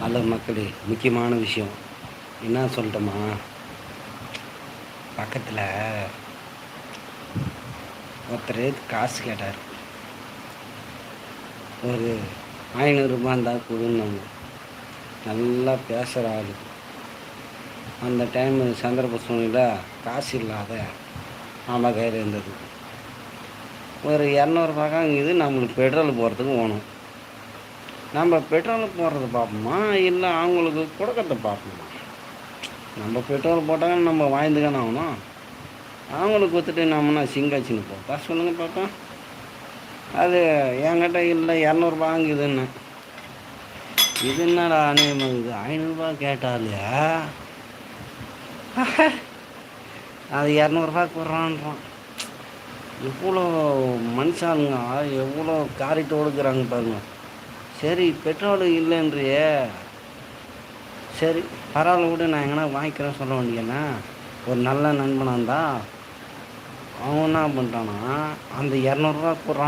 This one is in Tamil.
ஹலோ மக்களே, முக்கியமான விஷயம் என்ன சொல்லட்டுமா? பக்கத்தில் ஒருத்தர் காசு கேட்டார். ஒரு 500 ரூபா இருந்தால் கொடுன்னாங்க. நல்லா பேசுகிற ஆள். அந்த டைம் சந்தர்ப்ப சூழ்நிலை காசு இல்லாத நம்ம கையில் இருந்தது. ஒரு 200 நம்மளுக்கு பெட்ரோல் போகிறதுக்கு போகணும். நம்ம பெட்ரோல் போடுறத பார்ப்போமா, இல்லை அவங்களுக்கு கொடுக்கறத பார்ப்போமா? நம்ம பெட்ரோல் போட்டால் நம்ம வாழ்ந்துக்கான ஆகணும். அவங்களுக்கு கொடுத்துட்டு நம்மனா சிங்காச்சின்னு போட்டா சொல்லுங்கள் பார்ப்போம். அது என்கிட்ட இல்லை, 200 இது என்னடா அநியமாகுது, 500 கேட்டாலே அது 200 கொடுறான்றான். எவ்வளோ மனுஷாளுங்க, எவ்வளோ காரிட்டு ஒடுக்குறாங்க பாருங்க. சரி, பெட்ரோல் இல்லைன்றியே, சரி பரவாயில்ல விடு, நான் எங்கன்னா வாங்கிக்கிறேன் சொல்ல வேண்டியண்ணா. ஒரு நல்ல நண்பனாக இருந்தால் அவன் என்ன பண்ணுறான்னா, அந்த 200 கொடுறான்.